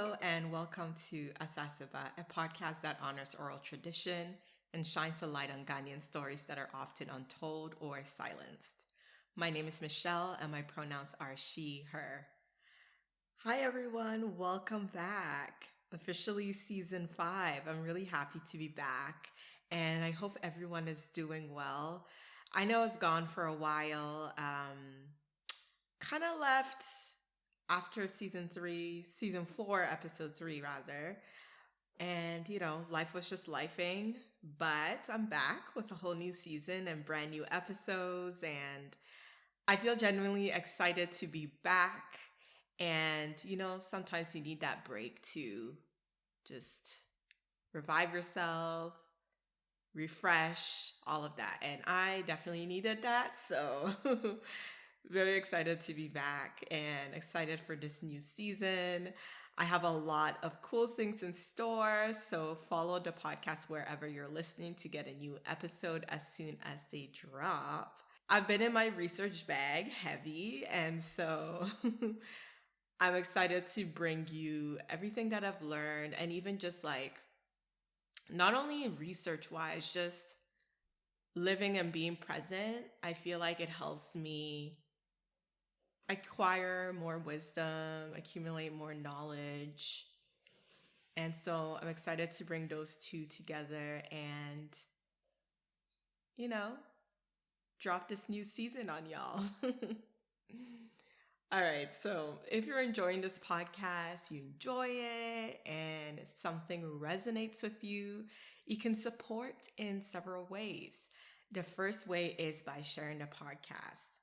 Hello and welcome to Asase Ba, a podcast that honors oral tradition and shines a light on Ghanaian stories that are often untold or silenced. My name is Michelle and my pronouns are she, her. Hi everyone, welcome back. Officially season 5. I'm really happy to be back and I hope everyone is doing well. I know it's gone for a while. Kind of left after season 4, episode 3 rather. And life was just lifing, but I'm back with a whole new season and brand new episodes, and I feel genuinely excited to be back. And sometimes you need that break to just revive yourself, refresh, all of that. And I definitely needed that. So very excited to be back and excited for this new season. I have a lot of cool things in store, so follow the podcast wherever you're listening to get a new episode as soon as they drop. I've been in my research bag heavy, and so I'm excited to bring you everything that I've learned, and even just like not only research wise, just living and being present. I feel like it helps me acquire more wisdom, accumulate more knowledge. And so I'm excited to bring those two together and, drop this new season on y'all. All right. So if you're enjoying this podcast, you enjoy it, and something resonates with you, you can support in several ways. The first way is by sharing the podcast.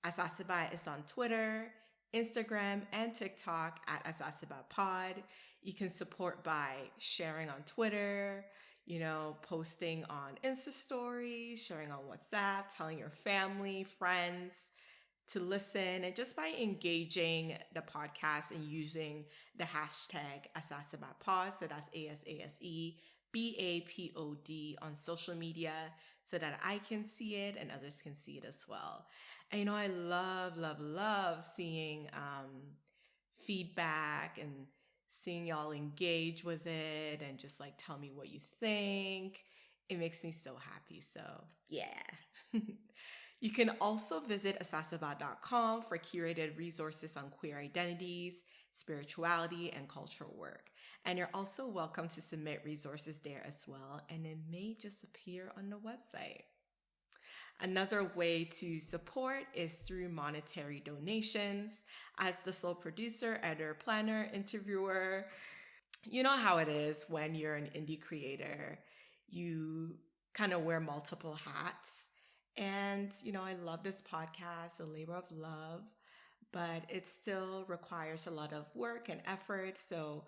Asase Ba is on Twitter, Instagram, and TikTok at asasebapod. You can support by sharing on Twitter, posting on Insta stories, sharing on WhatsApp, telling your family, friends to listen, and just by engaging the podcast and using the hashtag asasebapod, so that's ASASEBAPOD on social media, so that I can see it and others can see it as well. And I love seeing feedback and seeing y'all engage with it and just like tell me what you think. It makes me so happy. So yeah. You can also visit asaseba.com for curated resources on queer identities, spirituality, and cultural work. And you're also welcome to submit resources there as well, and it may just appear on the website. Another way to support is through monetary donations. As the sole producer, editor, planner, interviewer, you know how it is when you're an indie creator. You kind of wear multiple hats. And, I love this podcast, a labor of love, but it still requires a lot of work and effort. So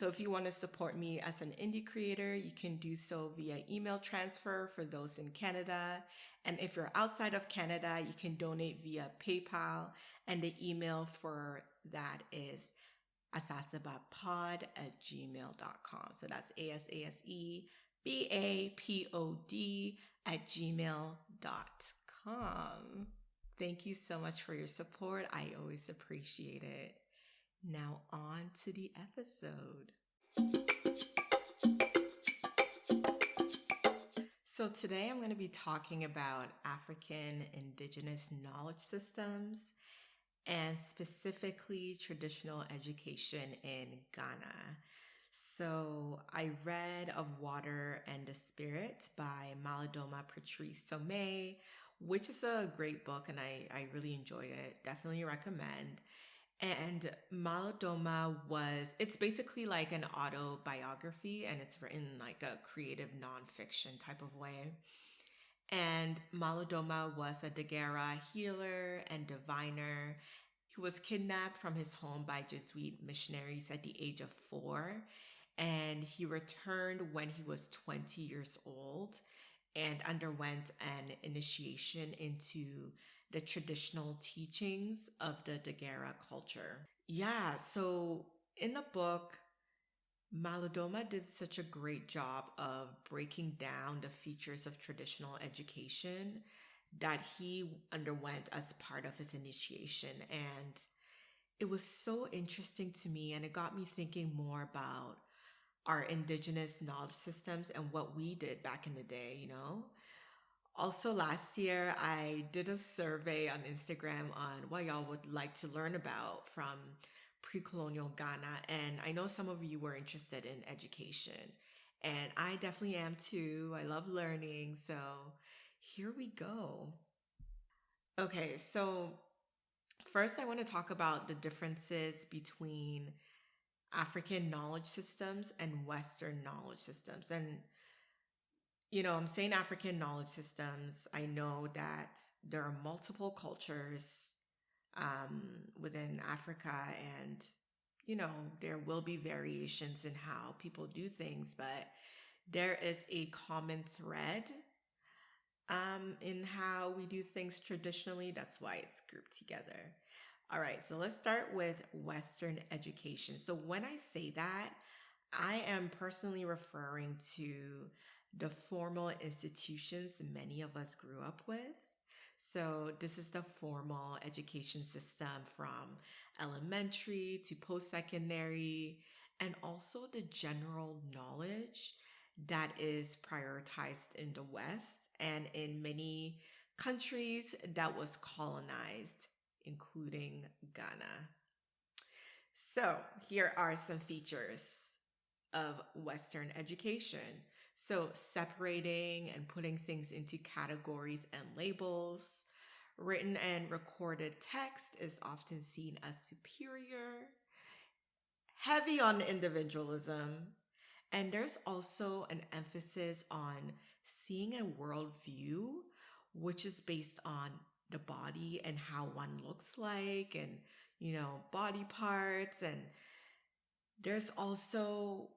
if you want to support me as an indie creator, you can do so via email transfer for those in Canada. And if you're outside of Canada, you can donate via PayPal. And the email for that is asasebapod@gmail.com. So that's ASASEBAPOD@gmail.com. Thank you so much for your support. I always appreciate it. Now on to the episode. So today I'm going to be talking about African indigenous knowledge systems and specifically traditional education in Ghana. So I read Of Water and the Spirit by Malidoma Patrice Somé, which is a great book and I really enjoyed it. Definitely recommend. And Malidoma it's basically like an autobiography, and it's written like a creative nonfiction type of way. And Malidoma was a Dagara healer and diviner. He was kidnapped from his home by Jesuit missionaries at the age of 4, and he returned when he was 20 years old and underwent an initiation into the traditional teachings of the Dagara culture. Yeah, so in the book, Malidoma did such a great job of breaking down the features of traditional education that he underwent as part of his initiation. And it was so interesting to me, and it got me thinking more about our indigenous knowledge systems and what we did back in the day. Also, last year, I did a survey on Instagram on what y'all would like to learn about from pre colonial Ghana. And I know some of you were interested in education, and I definitely am too. I love learning. So here we go. Okay, so first, I want to talk about the differences between African knowledge systems and Western knowledge systems. And I'm saying African knowledge systems. I know that there are multiple cultures within Africa, and there will be variations in how people do things, but there is a common thread in how we do things traditionally. That's why it's grouped together. All right, so let's start with Western education. So when I say that, I am personally referring to the formal institutions many of us grew up with. So this is the formal education system from elementary to post-secondary, and also the general knowledge that is prioritized in the West and in many countries that was colonized, including Ghana. So here are some features of Western education. So separating and putting things into categories and labels. Written and recorded text is often seen as superior. Heavy on individualism. And there's also an emphasis on seeing a worldview, which is based on the body and how one looks like, and, body parts. And there's also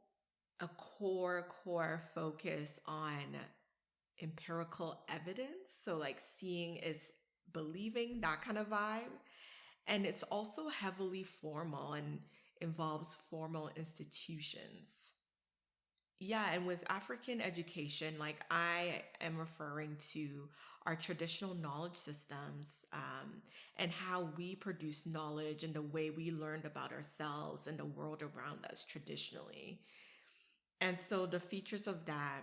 a core focus on empirical evidence. So, like, seeing is believing, that kind of vibe. And it's also heavily formal and involves formal institutions. Yeah, and with African education, like, I am referring to our traditional knowledge systems, and how we produce knowledge and the way we learned about ourselves and the world around us traditionally. And so the features of that,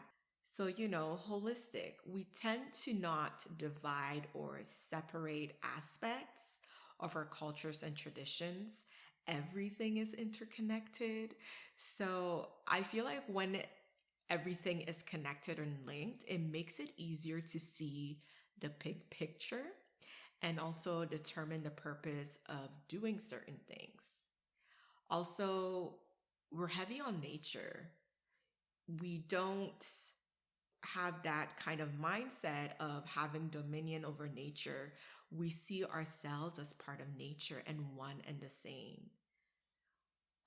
so, holistic, we tend to not divide or separate aspects of our cultures and traditions. Everything is interconnected. So I feel like when everything is connected and linked, it makes it easier to see the big picture and also determine the purpose of doing certain things. Also, we're heavy on nature. We don't have that kind of mindset of having dominion over nature. We see ourselves as part of nature and one and the same.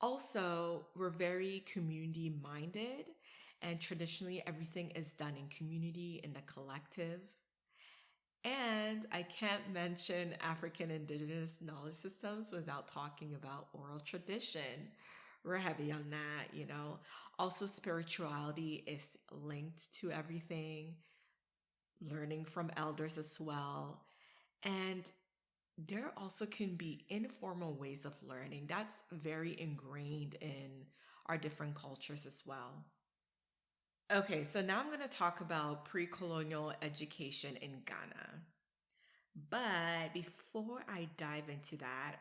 Also, we're very community minded, and traditionally everything is done in community, in the collective. And I can't mention African indigenous knowledge systems without talking about oral tradition. We're heavy on that. Also, spirituality is linked to everything, learning from elders as well. And there also can be informal ways of learning. That's very ingrained in our different cultures as well. Okay, so now I'm going to talk about pre colonial education in Ghana. But before I dive into that,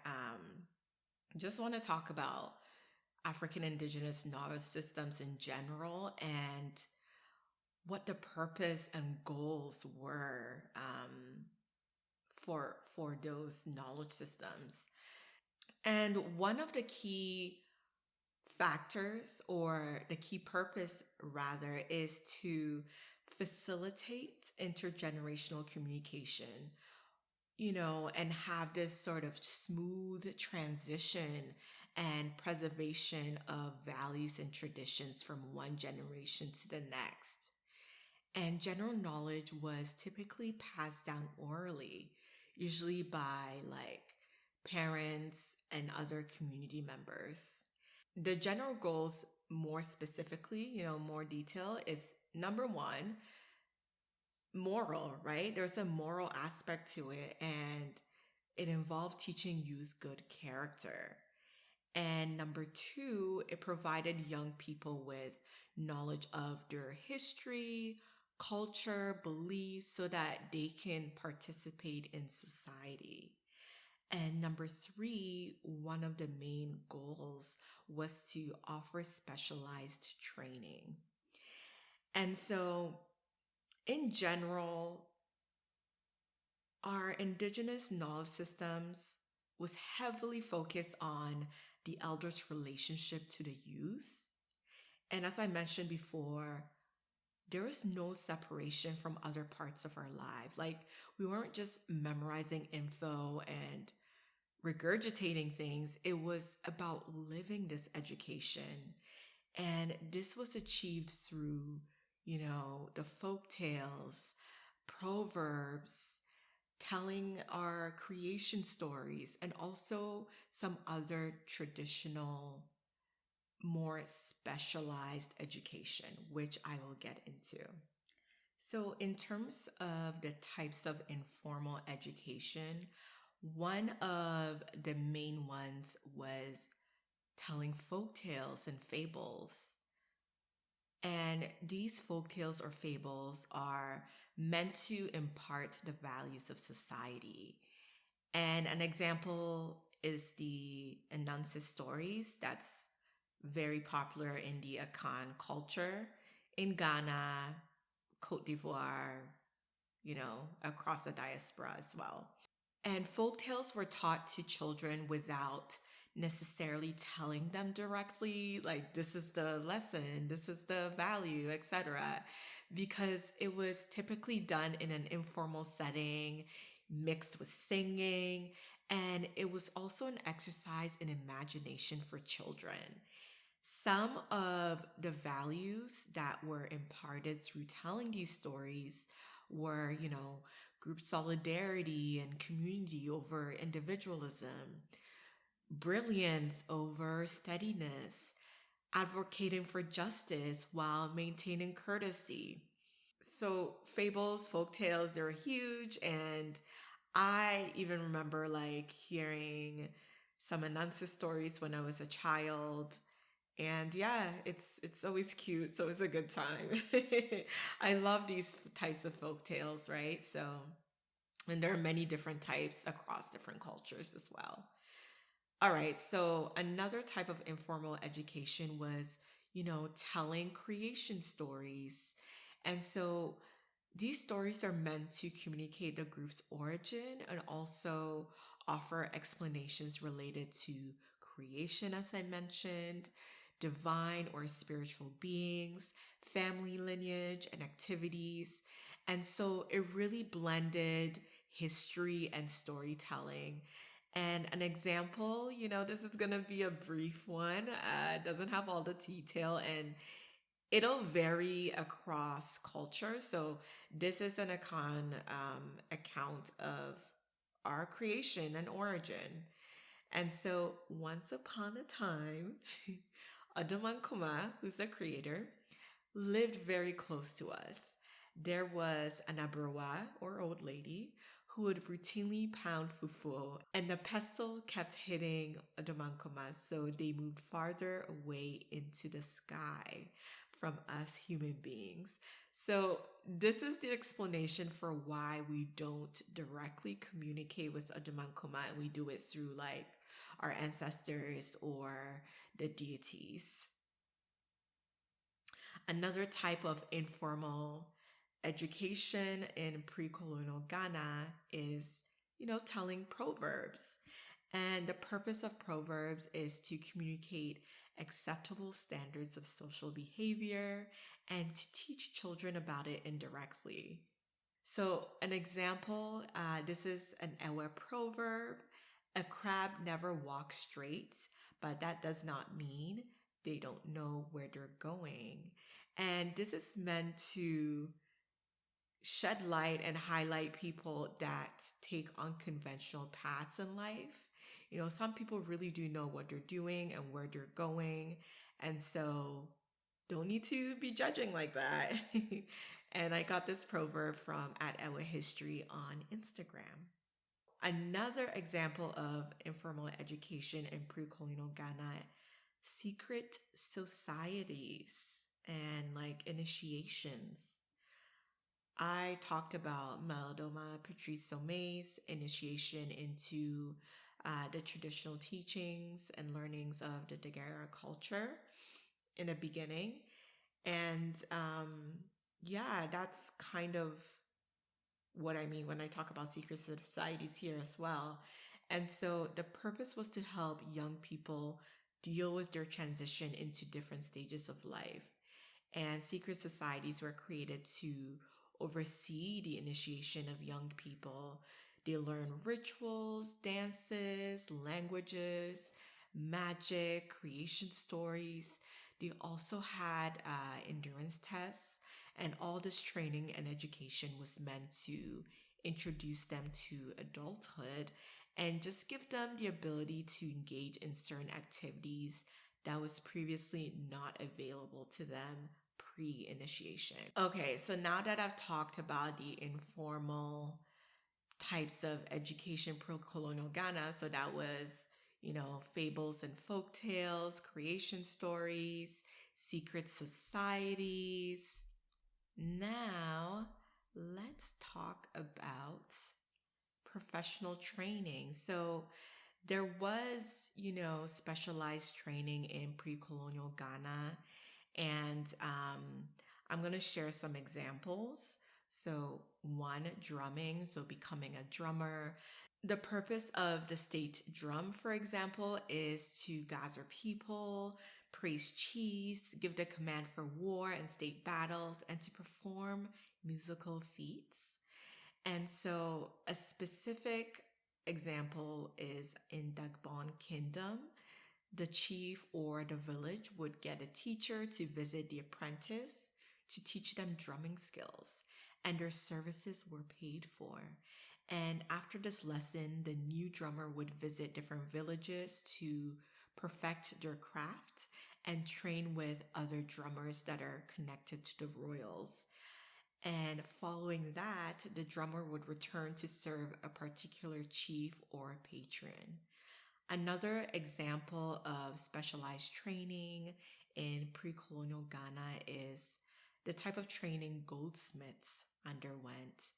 just want to talk about African indigenous knowledge systems in general and what the purpose and goals were for those knowledge systems. And one of the key factors, or the key purpose rather, is to facilitate intergenerational communication, and have this sort of smooth transition and preservation of values and traditions from one generation to the next. And general knowledge was typically passed down orally, usually by like parents and other community members. The general goals, more specifically, more detail, is number one, moral, right? There's a moral aspect to it. And it involved teaching youth good character. And number two, it provided young people with knowledge of their history, culture, beliefs, so that they can participate in society. And number three, one of the main goals was to offer specialized training. And so, in general, our indigenous knowledge systems was heavily focused on the elders' relationship to the youth. And as I mentioned before, there was no separation from other parts of our lives. Like, we weren't just memorizing info and regurgitating things, it was about living this education. And this was achieved through, the folk tales, proverbs, telling our creation stories, and also some other traditional, more specialized education, which I will get into. So, in terms of the types of informal education, one of the main ones was telling folk tales and fables. And these folk tales or fables are meant to impart the values of society. And an example is the Anansi stories that's very popular in the Akan culture in Ghana, Cote d'Ivoire, across the diaspora as well. And folk tales were taught to children without necessarily telling them directly, like, this is the lesson, this is the value, etc., because it was typically done in an informal setting, mixed with singing, and it was also an exercise in imagination for children. Some of the values that were imparted through telling these stories were, group solidarity and community over individualism, brilliance over steadiness, advocating for justice while maintaining courtesy. So fables, folk tales, they were huge, and I even remember like hearing some Anansi stories when I was a child. And yeah, it's always cute, so it's a good time. I love these types of folk tales, right? So, and there are many different types across different cultures as well. All right, so another type of informal education was, telling creation stories. And so these stories are meant to communicate the group's origin and also offer explanations related to creation, as I mentioned, divine or spiritual beings, family lineage, and activities. And so it really blended history and storytelling. And an example, this is going to be a brief one. It doesn't have all the detail and it'll vary across cultures. So this is an account of our creation and origin. And so once upon a time, Adaman who's the creator, lived very close to us. There was an aberwa, or old lady, who would routinely pound fufu, and the pestle kept hitting Adaman, so they moved farther away into the sky from us human beings. So this is the explanation for why we don't directly communicate with Adaman, and we do it through like our ancestors or the deities. Another type of informal education in pre-colonial Ghana is, telling proverbs. And the purpose of proverbs is to communicate acceptable standards of social behavior and to teach children about it indirectly. So an example, this is an Ewe proverb. A crab never walks straight, but that does not mean they don't know where they're going. And this is meant to shed light and highlight people that take unconventional paths in life. Some people really do know what they're doing and where they're going. And so don't need to be judging like that. And I got this proverb from @EwaHistory on Instagram. another example of informal education in pre-colonial Ghana, secret societies and like initiations. I talked about Meldoma Patrice Somme's initiation into the traditional teachings and learnings of the Dagara culture in the beginning. And yeah, that's kind of what I mean when I talk about secret societies here as well. And so the purpose was to help young people deal with their transition into different stages of life. And secret societies were created to oversee the initiation of young people. They learn rituals, dances, languages, magic, creation stories. They also had endurance tests, and all this training and education was meant to introduce them to adulthood and just give them the ability to engage in certain activities that was previously not available to them pre-initiation. Okay, so now that I've talked about the informal types of education pro-colonial Ghana, so that was, fables and folk tales, creation stories, secret societies. Now, let's talk about professional training. So, there was, specialized training in pre-colonial Ghana, and I'm going to share some examples. So, one, drumming, so becoming a drummer. The purpose of the state drum, for example, is to gather people, praise chiefs, give the command for war and state battles, and to perform musical feats. And so a specific example is in Dagbon Kingdom. The chief or the village would get a teacher to visit the apprentice to teach them drumming skills, and their services were paid for. And after this lesson, the new drummer would visit different villages to perfect their craft and train with other drummers that are connected to the royals. And following that, the drummer would return to serve a particular chief or patron. Another example of specialized training in pre-colonial Ghana is the type of training goldsmiths underwent.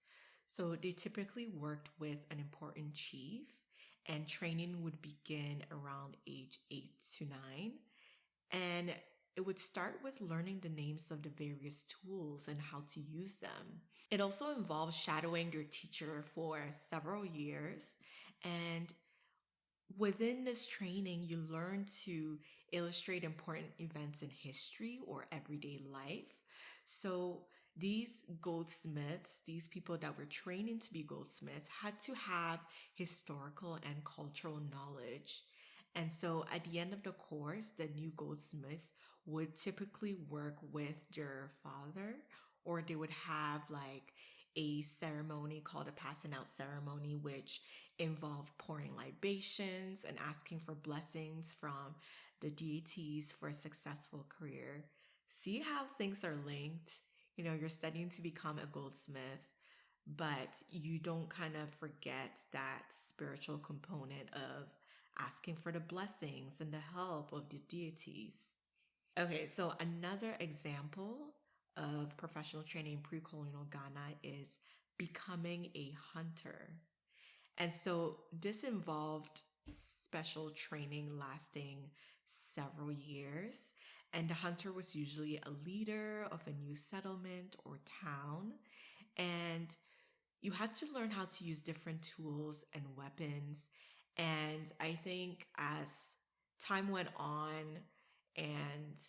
So they typically worked with an important chief, and training would begin around age 8 to 9. And it would start with learning the names of the various tools and how to use them. It also involves shadowing your teacher for several years. And within this training, you learn to illustrate important events in history or everyday life. So these goldsmiths, these people that were training to be goldsmiths, had to have historical and cultural knowledge. And so at the end of the course, the new goldsmith would typically work with their father, or they would have like a ceremony called a passing out ceremony, which involved pouring libations and asking for blessings from the deities for a successful career. See how things are linked? You're studying to become a goldsmith, but you don't kind of forget that spiritual component of asking for the blessings and the help of the deities. Okay, so another example of professional training in pre-colonial Ghana is becoming a hunter. And so this involved special training lasting several years. And the hunter was usually a leader of a new settlement or town. And you had to learn how to use different tools and weapons. And I think as time went on and,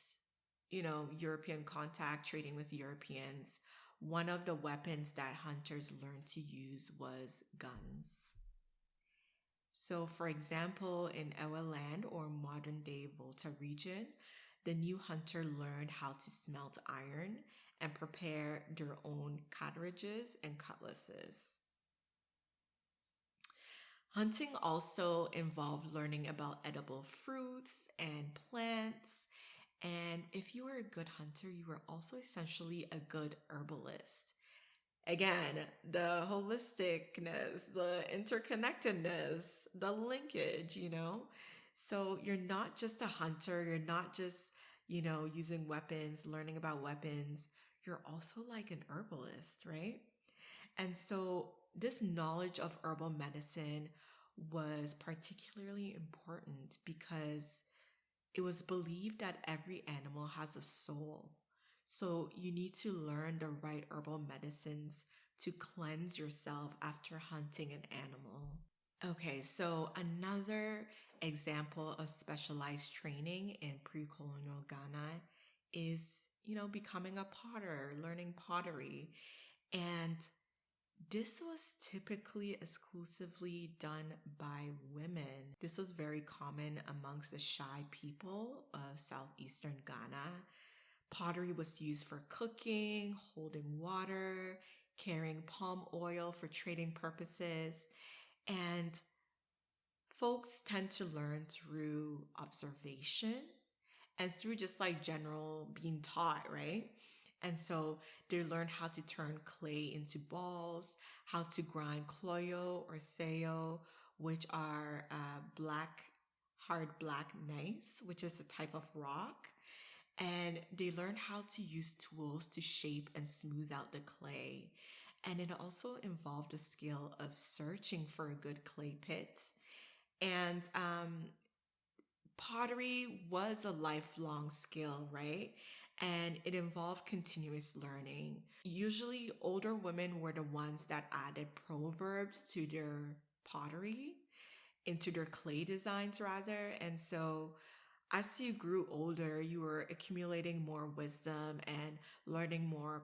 European contact, trading with Europeans, one of the weapons that hunters learned to use was guns. So, for example, in our land or modern day Volta region, the new hunter learned how to smelt iron and prepare their own cartridges and cutlasses. Hunting also involved learning about edible fruits and plants. And if you were a good hunter, you were also essentially a good herbalist. Again, the holisticness, the interconnectedness, the linkage, So you're not just a hunter, you're not just, using weapons, learning about weapons. You're also like an herbalist, right? And so this knowledge of herbal medicine was particularly important because it was believed that every animal has a soul. So you need to learn the right herbal medicines to cleanse yourself after hunting an animal. Okay, so another example of specialized training in pre-colonial Ghana is, becoming a potter, learning pottery. And this was typically exclusively done by women. This was very common amongst the Shai people of southeastern Ghana. Pottery was used for cooking, holding water, carrying palm oil for trading purposes, and folks tend to learn through observation and through just like general being taught, right? And so they learn how to turn clay into balls, how to grind cloyo or sayo, which are hard black gneiss, which is a type of rock. And they learn how to use tools to shape and smooth out the clay. And it also involved a skill of searching for a good clay pit. And pottery was a lifelong skill, right? And it involved continuous learning. Usually, older women were the ones that added proverbs to their pottery, into their clay designs, rather. And so, as you grew older, you were accumulating more wisdom and learning more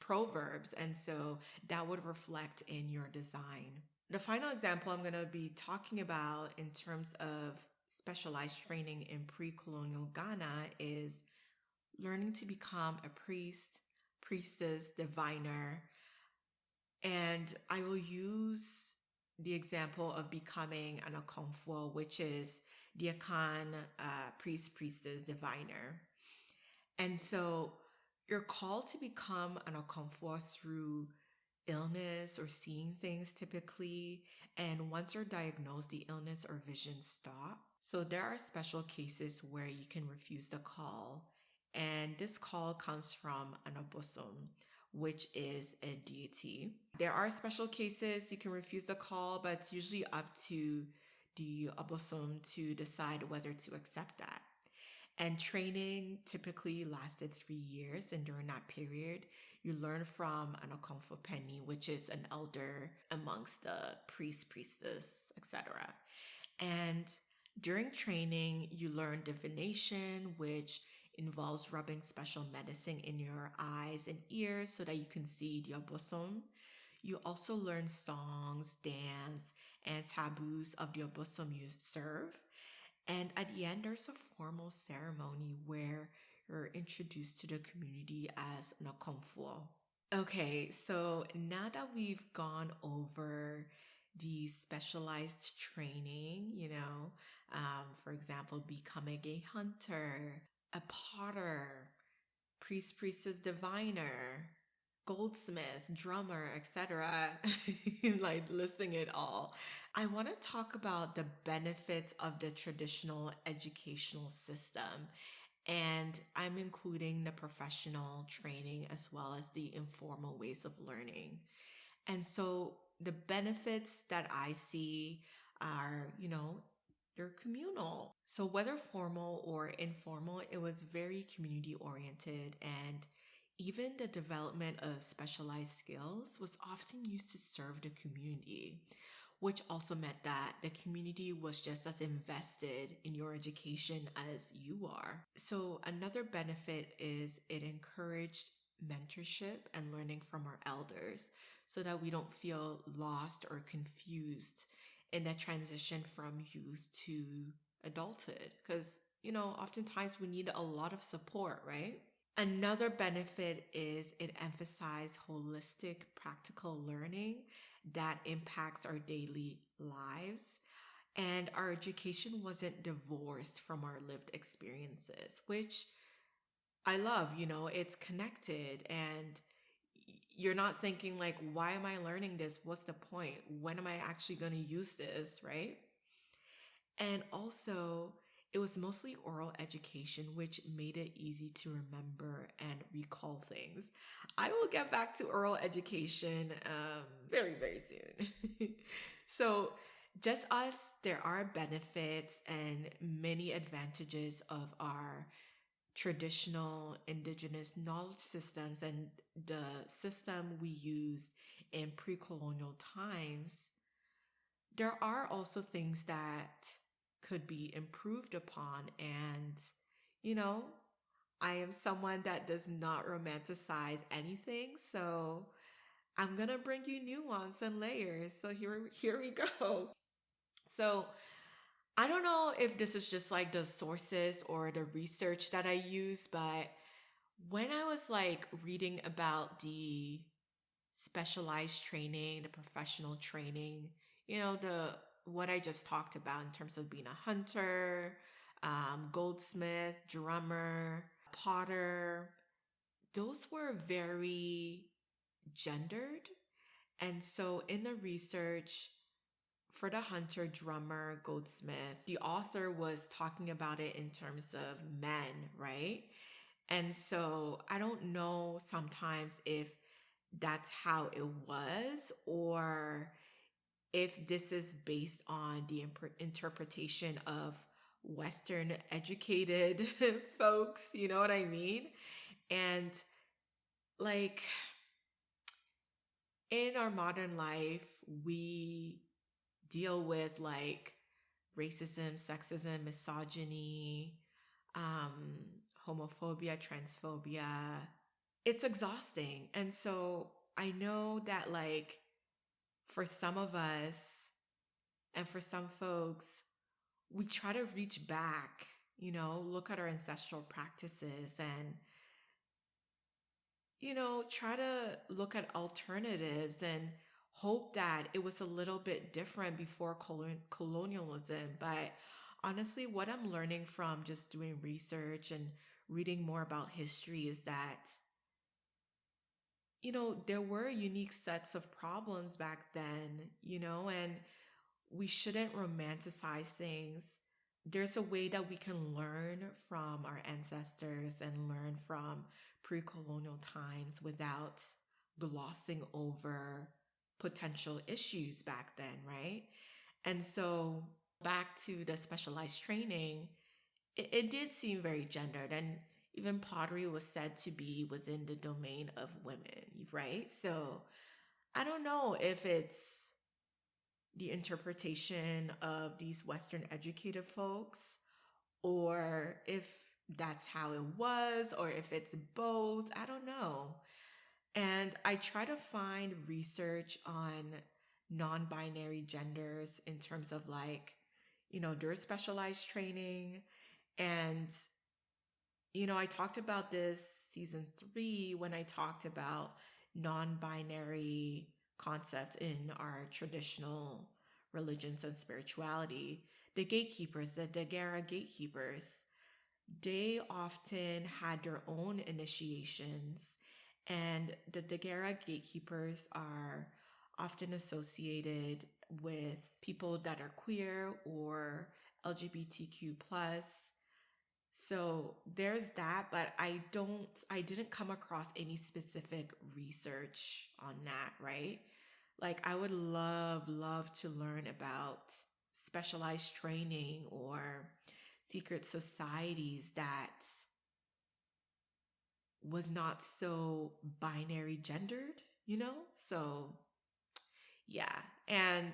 proverbs. And so, that would reflect in your design. The final example I'm going to be talking about in terms of specialized training in pre-colonial Ghana is learning to become a priest, priestess, diviner. And I will use the example of becoming an akomfo, which is the Akan priest, priestess, diviner. And so you're called to become an akomfo through illness or seeing things typically. And once you're diagnosed, the illness or vision stop. So there are special cases where you can refuse the call. And this call comes from an abosom, which is a deity. There are special cases you can refuse the call, but it's usually up to the abosom to decide whether to accept that. And training typically lasted 3 years. And during that period, you learn from an Okomfo Penny, which is an elder amongst the priest, priestess, etc. And during training, you learn divination, which involves rubbing special medicine in your eyes and ears so that you can see the obosom. You also learn songs, dance, and taboos of the obosom you serve. And at the end, there's a formal ceremony where you're introduced to the community as an akomfo. Okay, so now that we've gone over the specialized training, for example, becoming a hunter, a potter, priest, priestess, diviner, goldsmith, drummer, etc., like listing it all. I want to talk about the benefits of the traditional educational system. And I'm including the professional training as well as the informal ways of learning. And so the benefits that I see are, they're communal. So whether formal or informal, it was very community oriented, and even the development of specialized skills was often used to serve the community, which also meant that the community was just as invested in your education as you are. So another benefit is it encouraged mentorship and learning from our elders so that we don't feel lost or confused in the transition from youth to adulthood. Because, oftentimes we need a lot of support, right? Another benefit is it emphasized holistic practical learning that impacts our daily lives. And our education wasn't divorced from our lived experiences, which I love, it's connected. And, you're not thinking like, why am I learning this? What's the point? When am I actually going to use this, right? And also, it was mostly oral education, which made it easy to remember and recall things. I will get back to oral education very, very soon. So, just us, there are benefits and many advantages of our traditional indigenous knowledge systems and the system we used in pre-colonial times. There are also things that could be improved upon. And, you know, I am someone that does not romanticize anything. So I'm going to bring you nuance and layers. So here we go. So I don't know if this is just like the sources or the research that I use, but when I was like reading about the specialized training, the professional training, the what I just talked about in terms of being a hunter, goldsmith, drummer, potter, those were very gendered. And so in the research for the hunter, drummer, goldsmith, the author was talking about it in terms of men, right? And so I don't know sometimes if that's how it was, or if this is based on the interpretation of Western educated folks, you know what I mean? And like in our modern life, we deal with like racism, sexism, misogyny, homophobia, transphobia. It's exhausting. And so I know that like for some of us and for some folks, we try to reach back, look at our ancestral practices and, try to look at alternatives and hope that it was a little bit different before colonialism. But honestly, what I'm learning from just doing research and reading more about history is that there were unique sets of problems back then, and we shouldn't romanticize things. There's a way that we can learn from our ancestors and learn from pre-colonial times without glossing over potential issues back then, right? And so back to the specialized training, it did seem very gendered, and even pottery was said to be within the domain of women, right? So I don't know if it's the interpretation of these Western educated folks, or if that's how it was, or if it's both. I don't know. And I try to find research on non binary genders in terms of like, their specialized training. And I talked about this season 3 when I talked about non-binary concepts in our traditional religions and spirituality. The gatekeepers, the Dagara gatekeepers, they often had their own initiations, and the Dagara gatekeepers are often associated with people that are queer or LGBTQ plus. So there's that, but I didn't come across any specific research on that, right? Like I would love to learn about specialized training or secret societies that was not so binary gendered, So yeah. And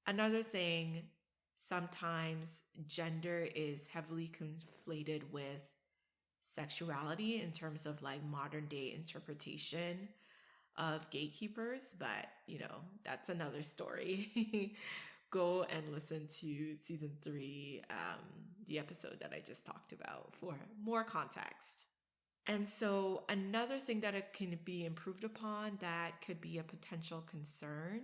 another thing, sometimes gender is heavily conflated with sexuality in terms of like modern day interpretation of gatekeepers, but that's another story. Go and listen to season 3, the episode that I just talked about for more context. And so another thing that it can be improved upon that could be a potential concern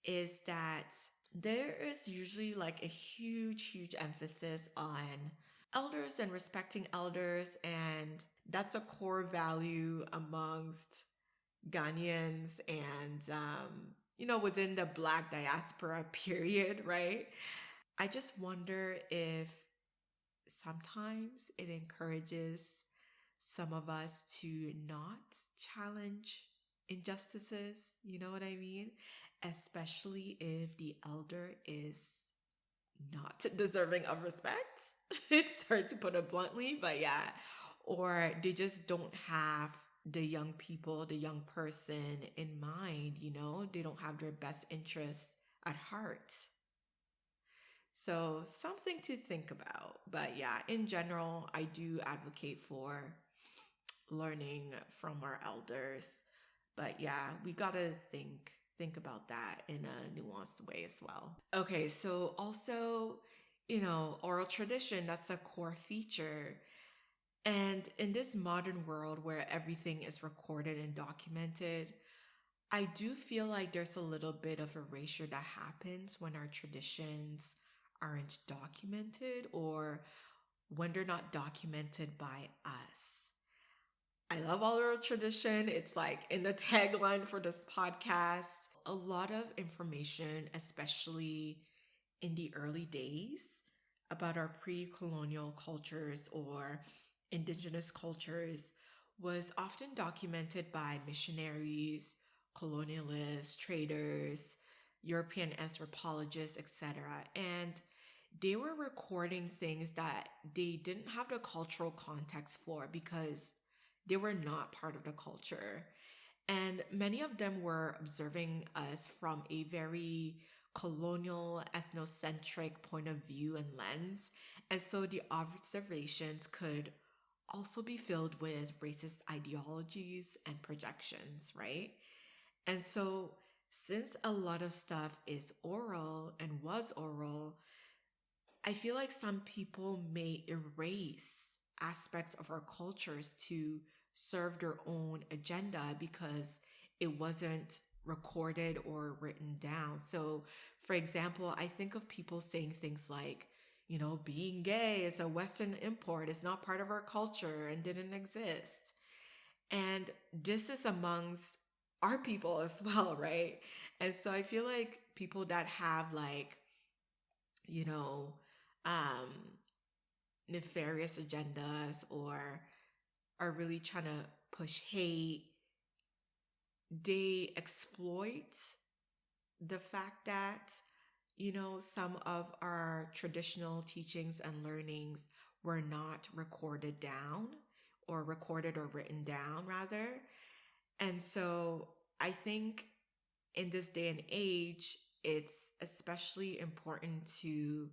is that there is usually like a huge emphasis on elders and respecting elders. And that's a core value amongst Ghanaians and, within the Black diaspora period, right? I just wonder if sometimes it encourages some of us to not challenge injustices. You know what I mean? Especially if the elder is not deserving of respect. Sorry to put it bluntly, but yeah. Or they just don't have the young people, the young person in mind, they don't have their best interests at heart. So, something to think about. But yeah, in general, I do advocate for learning from our elders. But yeah, we got to think about that in a nuanced way as well. Okay, so also, oral tradition, that's a core feature. And in this modern world where everything is recorded and documented, I do feel like there's a little bit of erasure that happens when our traditions aren't documented or when they're not documented by us. I love oral tradition. It's like in the tagline for this podcast. A lot of information, especially in the early days, about our pre-colonial cultures or indigenous cultures was often documented by missionaries, colonialists, traders, European anthropologists, etc. And they were recording things that they didn't have the cultural context for because they were not part of the culture. And many of them were observing us from a very colonial, ethnocentric point of view and lens. And so the observations could also be filled with racist ideologies and projections, right? And so, since a lot of stuff is oral and was oral, I feel like some people may erase aspects of our cultures to serve their own agenda because it wasn't recorded or written down. So, for example, I think of people saying things like, being gay is a Western import, it's not part of our culture and didn't exist. And this is amongst our people as well, right? And so I feel like people that have like, you know, um, nefarious agendas or are really trying to push hate, they exploit the fact that, some of our traditional teachings and learnings were not recorded down or recorded or written down, rather. And so I think in this day and age, it's especially important to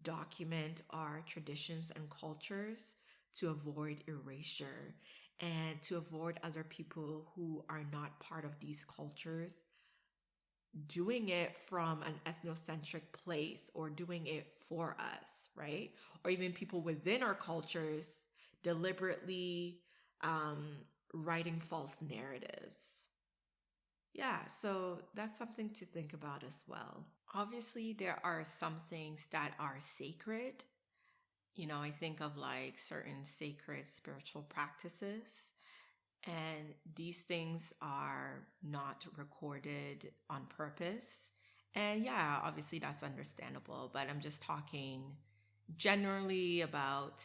document our traditions and cultures to avoid erasure and to avoid other people who are not part of these cultures doing it from an ethnocentric place or doing it for us, right? Or even people within our cultures deliberately writing false narratives. Yeah, so that's something to think about as well. Obviously, there are some things that are sacred. I think of like certain sacred spiritual practices, and these things are not recorded on purpose. And yeah, obviously that's understandable, but I'm just talking generally about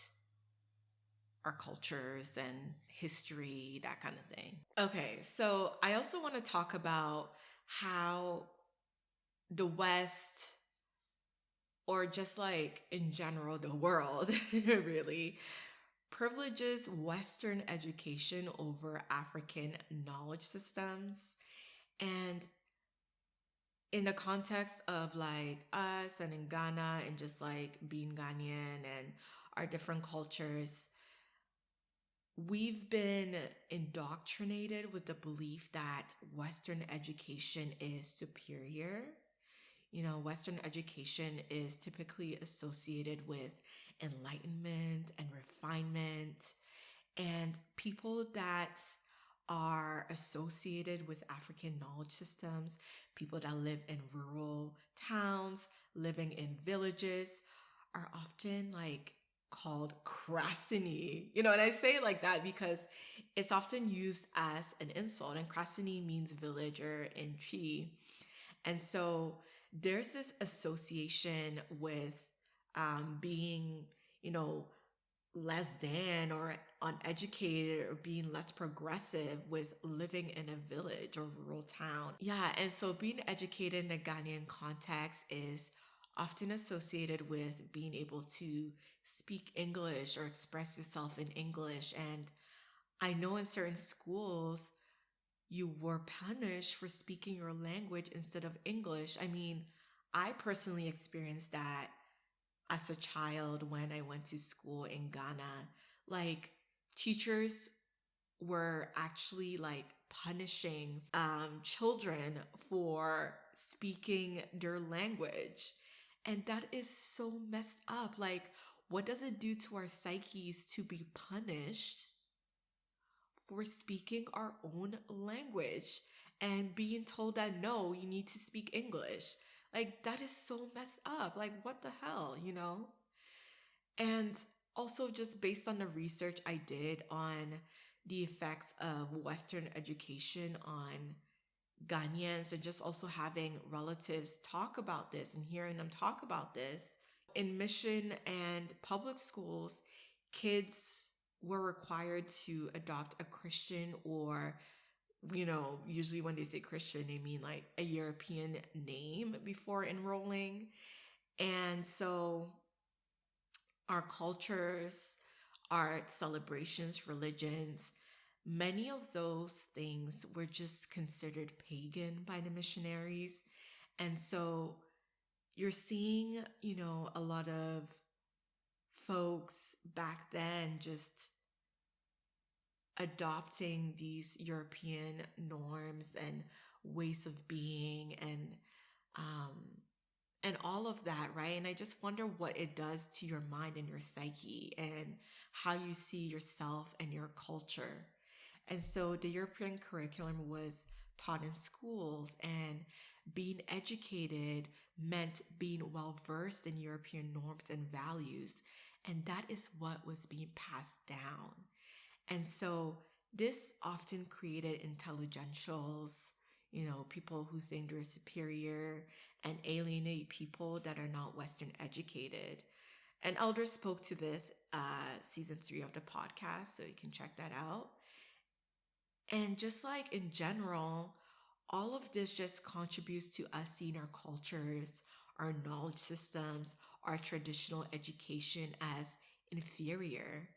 our cultures and history, that kind of thing. Okay, so I also want to talk about how the West, or just like in general, the world, really, privileges Western education over African knowledge systems. And in the context of like us and in Ghana and just like being Ghanaian and our different cultures, we've been indoctrinated with the belief that Western education is superior. Western education is typically associated with enlightenment and refinement. And people that are associated with African knowledge systems, people that live in rural towns, living in villages, are often like called crassini. And I say it like that because it's often used as an insult, and Krasini means villager in Chi. And so there's this association with being, you know, less than or uneducated or being less progressive with living in a village or rural town. Yeah, and so being educated in a Ghanaian context is often associated with being able to speak English or express yourself in English. And I know in certain schools, you were punished for speaking your language instead of English. I mean, I personally experienced that as a child when I went to school in Ghana. Like, teachers were actually like punishing children for speaking their language. And that is so messed up. Like, what does it do to our psyches to be punished for speaking our own language and being told that no, you need to speak English? Like, that is so messed up. Like, what the hell, you know? And also, just based on the research I did on the effects of Western education on Ghanaians, and just also having relatives talk about this and hearing them talk about this, in mission and public schools, kids were required to adopt a Christian, or, you know, usually when they say Christian, they mean like a European name before enrolling. And so our cultures, art, celebrations, religions, many of those things were just considered pagan by the missionaries. And so you're seeing, you know, a lot of folks back then just adopting these European norms and ways of being, um and all of that, right? And I just wonder what it does to your mind and your psyche and how you see yourself and your culture. And so the European curriculum was taught in schools, and being educated meant being well versed in European norms and values. And that is what was being passed down. And so this often created intelligentials, you know, people who think they're superior, and alienate people that are not Western educated. And Elder spoke to this season 3 of the podcast, so you can check that out. And just like in general, all of this just contributes to us seeing our cultures, our knowledge systems, our traditional education as inferior,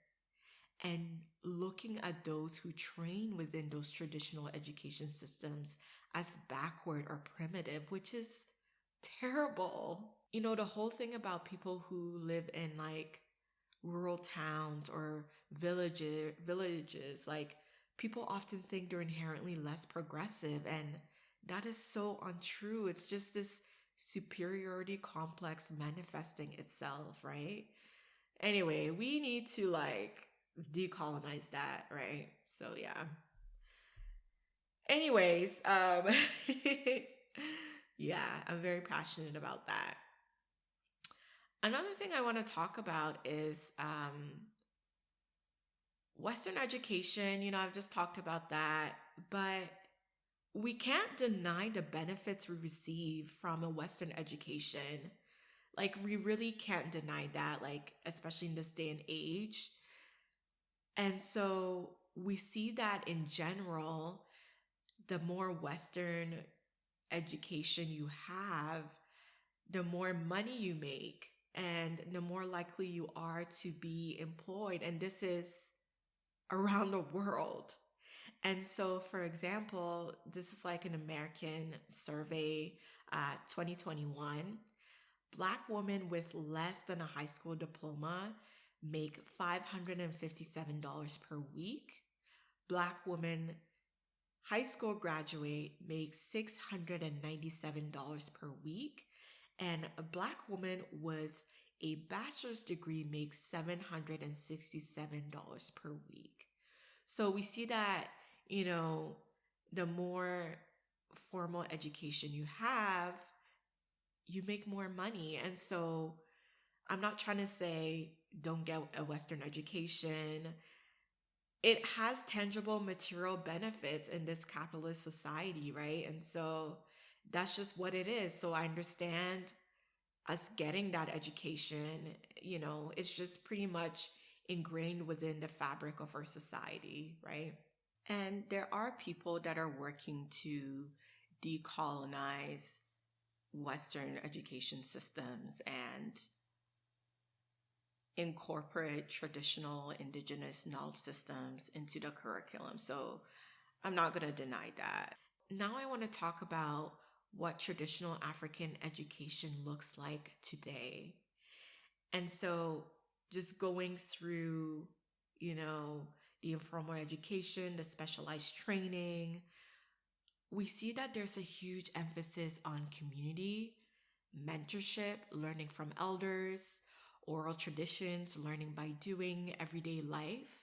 and looking at those who train within those traditional education systems as backward or primitive, which is terrible. You know, the whole thing about people who live in like rural towns or villages, like, people often think they're inherently less progressive, and that is so untrue. It's just this superiority complex manifesting itself, right? Anyway, we need to like decolonize that, right? So yeah. Anyways, yeah, I'm very passionate about that. Another thing I want to talk about is Western education. You know, I've just talked about that, but we can't deny the benefits we receive from a Western education. Like, we really can't deny that, like, especially in this day and age. And so we see that in general, the more Western education you have, the more money you make, and the more likely you are to be employed. And this is around the world. And so, for example, this is like an American survey, 2021. Black women with less than a high school diploma make $557 per week. Black women high school graduate makes $697 per week. And a Black woman with a bachelor's degree makes $767 per week. So we see that, you know, the more formal education you have, you make more money. And so I'm not trying to say don't get a Western education. it has tangible material benefits in this capitalist society, right? And so that's just what it is. So I understand us getting that education, it's just pretty much ingrained within the fabric of our society, right? And there are people that are working to decolonize Western education systems and incorporate traditional indigenous knowledge systems into the curriculum. So I'm not going to deny that. Now I want to talk about what traditional African education looks like today. And so just going through, the informal education, the specialized training, we see that there's a huge emphasis on community, mentorship, learning from elders, oral traditions, learning by doing, everyday life.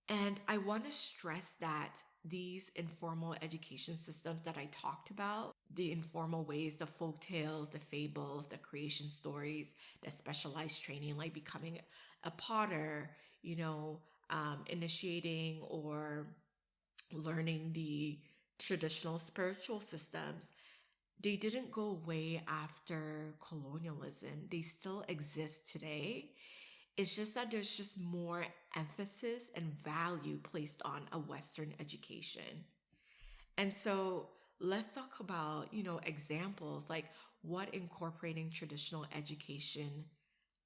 And I want to stress that these informal education systems that I talked about, the informal ways, the folk tales, the fables, the creation stories, the specialized training, like becoming a potter, initiating or learning the traditional spiritual systems, they didn't go away after colonialism. They still exist today. It's just that there's just more emphasis and value placed on a Western education. And so let's talk about, examples like what incorporating traditional education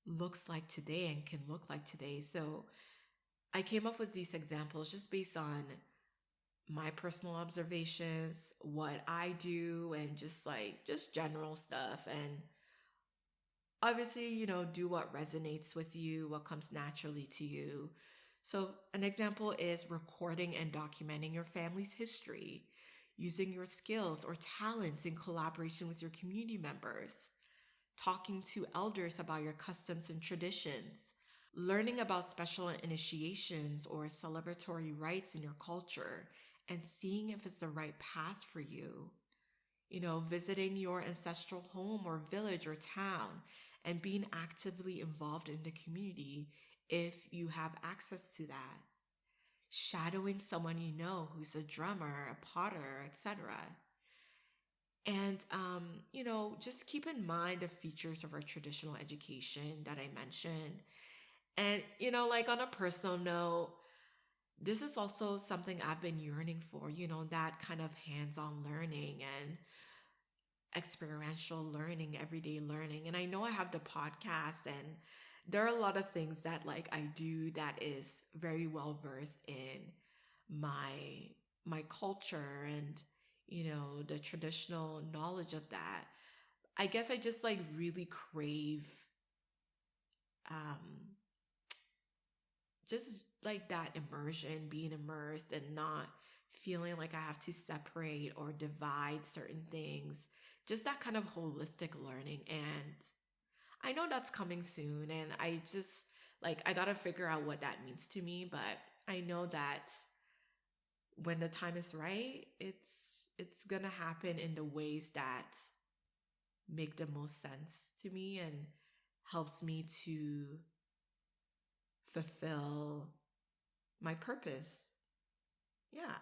looks like today and can look like today. So I came up with these examples just based on my personal observations, what I do, and just general stuff. And obviously, do what resonates with you, what comes naturally to you. So an example is recording and documenting your family's history, using your skills or talents in collaboration with your community members, talking to elders about your customs and traditions, learning about special initiations or celebratory rites in your culture, and seeing if it's the right path for you. Visiting your ancestral home or village or town and being actively involved in the community if you have access to that. Shadowing someone who's a drummer, a potter, etc. And, just keep in mind the features of our traditional education that I mentioned. And, like on a personal note, this is also something I've been yearning for, that kind of hands-on learning and experiential learning, everyday learning. And I know I have the podcast and there are a lot of things that I do that is very well versed in my culture and the traditional knowledge of that. I guess I just really crave just that immersion, being immersed and not feeling like I have to separate or divide certain things. Just that kind of holistic learning. And I know that's coming soon. And I just I gotta figure out what that means to me. But I know that when the time is right, it's gonna happen in the ways that make the most sense to me and helps me to fulfill my purpose. Yeah.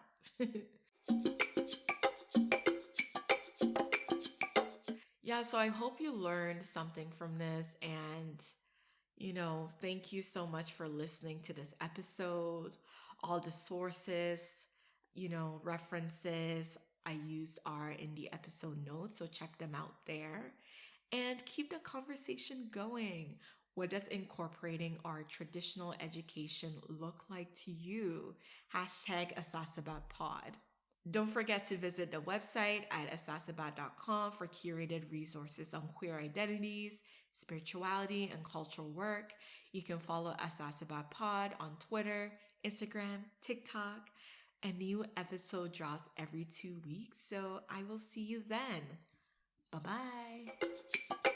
Yeah, so I hope you learned something from this. And, thank you so much for listening to this episode. All the sources, references I used are in the episode notes. So check them out there and keep the conversation going. What does incorporating our traditional education look like to you? Hashtag asasebapod. Don't forget to visit the website at asaseba.com for curated resources on queer identities, spirituality, and cultural work. You can follow Asase Ba Pod on Twitter, Instagram, TikTok. A new episode drops every 2 weeks, so I will see you then. Bye-bye.